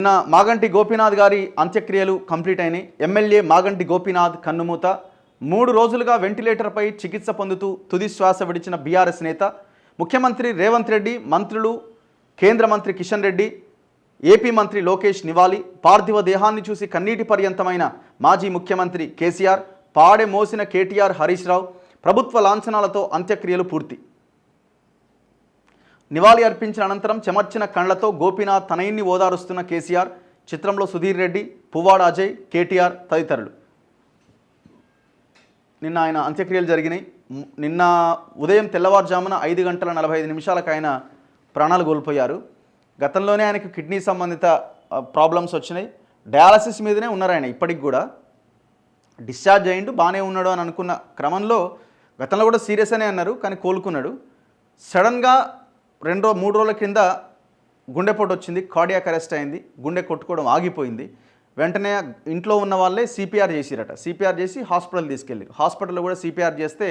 నిన్న మాగంటి గోపీనాథ్ గారి అంత్యక్రియలు కంప్లీట్ అయినాయి. ఎమ్మెల్యే మాగంటి గోపీనాథ్ కన్నుమూత. 3 రోజులుగా వెంటిలేటర్పై చికిత్స పొందుతూ తుది శ్వాస విడిచిన బీఆర్ఎస్ నేత, ముఖ్యమంత్రి రేవంత్ రెడ్డి, మంత్రులు, కేంద్ర మంత్రి కిషన్ రెడ్డి, ఏపీ మంత్రి లోకేష్ నివాళి. పార్థివ దేహాన్ని చూసి కన్నీటి పర్యంతమైన మాజీ ముఖ్యమంత్రి కేసీఆర్, పాడె మోసిన కేటీఆర్, హరీష్ రావు. ప్రభుత్వ లాంఛనాలతో అంత్యక్రియలు పూర్తి. నివాళి అర్పించిన అనంతరం చెమర్చిన కళ్లతో గోపీనాథ్ తనయున్ని ఓదారుస్తున్న కేసీఆర్. చిత్రంలో సుధీర్ రెడ్డి, పువ్వాడ అజయ్, కేటీఆర్ తదితరులు. నిన్న ఆయన అంత్యక్రియలు జరిగినాయి. నిన్న ఉదయం తెల్లవారుజామున 5:45 ఆయన ప్రాణాలు కోల్పోయారు. గతంలోనే ఆయనకు కిడ్నీ సంబంధిత ప్రాబ్లమ్స్ వచ్చినాయి. డయాలసిస్ మీదనే ఉన్నారు ఆయన ఇప్పటికి కూడా. డిశ్చార్జ్ అయ్యిండు, బాగానే ఉన్నాడు అని అనుకున్న క్రమంలో గతంలో కూడా సీరియస్ అనే అన్నారు, కానీ కోలుకున్నాడు. సడన్గా 2-3 రోజుల కింద గుండెపోటు వచ్చింది, కార్డియాక్ అరెస్ట్ అయింది, గుండె కొట్టుకోవడం ఆగిపోయింది. వెంటనే ఇంట్లో ఉన్న వాళ్ళే సిపిఆర్ చేసిరట. సిపిఆర్ చేసి హాస్పిటల్ తీసుకెళ్ళి, హాస్పిటల్లో కూడా సిపిఆర్ చేస్తే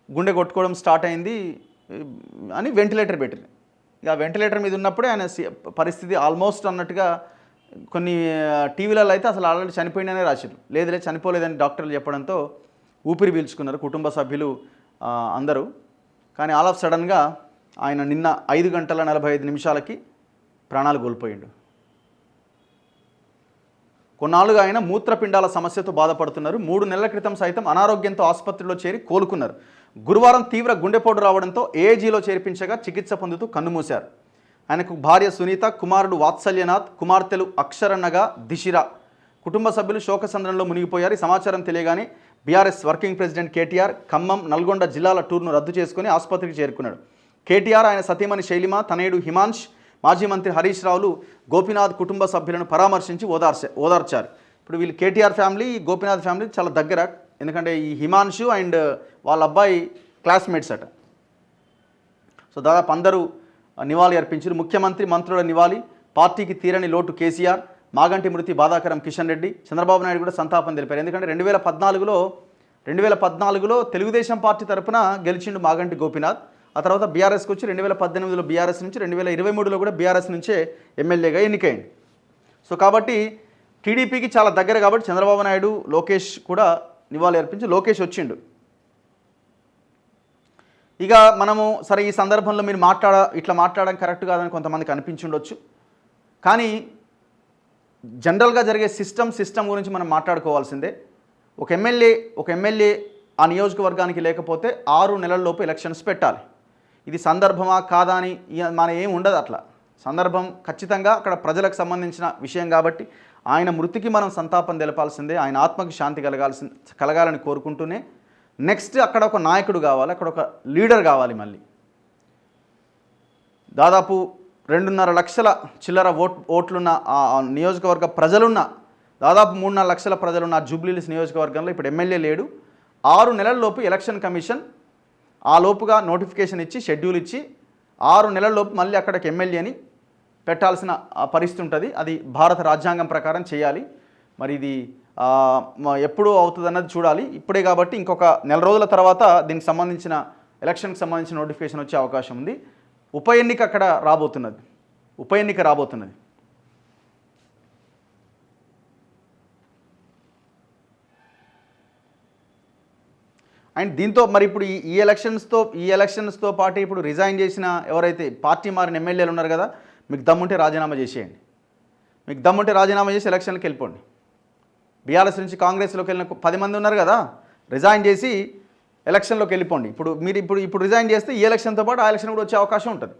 గుండె కొట్టుకోవడం స్టార్ట్ అయింది అని వెంటిలేటర్ పెట్టింది. ఇక వెంటిలేటర్ మీద ఉన్నప్పుడే ఆయన పరిస్థితి ఆల్మోస్ట్ అన్నట్టుగా కొన్ని టీవీలలో అయితే అసలు ఆల్రెడీ చనిపోయిందనే రాశారు. లేదులే చనిపోలేదని డాక్టర్లు చెప్పడంతో ఊపిరి పీల్చుకున్నారు కుటుంబ సభ్యులు అందరూ. కానీ ఆల్ ఆఫ్ సడన్గా ఆయన నిన్న 5:45 ప్రాణాలు కోల్పోయిండు. కొన్నాళ్ళుగా ఆయన మూత్రపిండాల సమస్యతో బాధపడుతున్నారు. 3 నెలల క్రితం సైతం అనారోగ్యంతో ఆసుపత్రిలో చేరి కోలుకున్నారు. గురువారం తీవ్ర గుండెపోటు రావడంతో ఏఏజీలో చేర్పించగా చికిత్స పొందుతూ కన్నుమూశారు. ఆయనకు భార్య సునీత, కుమారుడు వాత్సల్యనాథ్, కుమార్తెలు అక్షరన్నగా, దిశిర. కుటుంబ సభ్యులు శోకసంద్రంలో మునిగిపోయారు. ఈ సమాచారం తెలియగానే BRS working president KTR Khammam, Nalgonda జిల్లాల టూర్ను రద్దు చేసుకుని ఆసుపత్రికి చేరుకున్నాడు. కేటీఆర్, ఆయన సతీమణి శైలిమ, తనయుడు హిమాంష్, మాజీ మంత్రి హరీష్ రావులు గోపీనాథ్ కుటుంబ సభ్యులను పరామర్శించి ఓదార్చారు. ఇప్పుడు వీళ్ళు కేటీఆర్ ఫ్యామిలీ, గోపీనాథ్ ఫ్యామిలీ చాలా దగ్గర. ఎందుకంటే ఈ హిమాంషు అండ్ వాళ్ళ అబ్బాయి క్లాస్మేట్స్ అట. సో దాదాపు అందరూ నివాళి అర్పించారు. ముఖ్యమంత్రి, మంత్రుల నివాళి. పార్టీకి తీరని లోటు కేసీఆర్, మాగంటి మృతి బాధాకరం కిషన్ రెడ్డి. చంద్రబాబు నాయుడు కూడా సంతాపం తెలిపారు. ఎందుకంటే 2014లో తెలుగుదేశం పార్టీ తరఫున గెలిచిండు మాగంటి గోపీనాథ్. ఆ తర్వాత బీఆర్ఎస్కి వచ్చి 2018లో బీఆర్ఎస్ నుంచి, 2023లో కూడా బీఆర్ఎస్ నుంచే ఎమ్మెల్యేగా ఎన్నికైంది. సో కాబట్టి టీడీపీకి చాలా దగ్గర కాబట్టి చంద్రబాబు నాయుడు, లోకేష్ కూడా నివాళి అర్పించి లోకేష్ వచ్చిండు. ఇక మనము సరే ఈ సందర్భంలో మీరు ఇట్లా మాట్లాడడం కరెక్ట్ కాదని కొంతమందికి అనిపించుండొచ్చు. కానీ జనరల్గా జరిగే సిస్టమ్ గురించి మనం మాట్లాడుకోవాల్సిందే. ఒక ఎమ్మెల్యే ఆ నియోజకవర్గానికి లేకపోతే 6 నెలల్లోపు ఎలక్షన్స్ పెట్టాలి. ఇది సందర్భమా కాదా అని మన ఏం ఉండదు. అట్లా సందర్భం ఖచ్చితంగా అక్కడ ప్రజలకు సంబంధించిన విషయం కాబట్టి ఆయన మృతికి మనం సంతాపం తెలపాల్సిందే. ఆయన ఆత్మకి శాంతి కలగాలని కోరుకుంటూనే నెక్స్ట్ అక్కడ ఒక నాయకుడు కావాలి, అక్కడ ఒక లీడర్ కావాలి. మళ్ళీ దాదాపు 2.5 లక్షల చిల్లర ఓట్లున్న ఆ నియోజకవర్గ ప్రజలున్న, దాదాపు 3-4 లక్షల ప్రజలున్న జూబ్లీహిల్స్ నియోజకవర్గంలో ఇప్పుడు ఎమ్మెల్యే లేడు. 6 నెలల్లోపు ఎలక్షన్ కమిషన్ ఆ లోపుగా నోటిఫికేషన్ ఇచ్చి, షెడ్యూల్ ఇచ్చి 6 నెలల్లోపు మళ్ళీ అక్కడికి ఎమ్మెల్యేని పెట్టాల్సిన పరిస్థితి ఉంటుంది. అది భారత రాజ్యాంగం ప్రకారం చేయాలి. మరి ఇది ఎప్పుడు అవుతుంది అన్నది చూడాలి. ఇప్పుడే కాబట్టి ఇంకొక 4 రోజుల తర్వాత దీనికి సంబంధించిన ఎలక్షన్కి సంబంధించిన నోటిఫికేషన్ వచ్చే అవకాశం ఉంది. ఉప ఎన్నిక రాబోతున్నది. అండ్ దీంతో మరి ఇప్పుడు ఈ ఎలక్షన్స్తో పాటు ఇప్పుడు రిజైన్ చేసిన ఎవరైతే పార్టీ మారిన ఎమ్మెల్యేలు ఉన్నారు కదా, మీకు దమ్ముంటే రాజీనామా చేసేయండి. మీకు దమ్ముంటే రాజీనామా చేసి ఎలక్షన్కి వెళ్ళిపోండి. బీఆర్ఎస్ నుంచి కాంగ్రెస్లోకి వెళ్ళిన 10 మంది ఉన్నారు కదా, రిజైన్ చేసి ఎలక్షన్లోకి వెళ్ళిపోండి. ఇప్పుడు రిజైన్ చేస్తే ఈ ఎలక్షన్తో పాటు ఆ ఎలక్షన్ కూడా వచ్చే అవకాశం ఉంటుంది.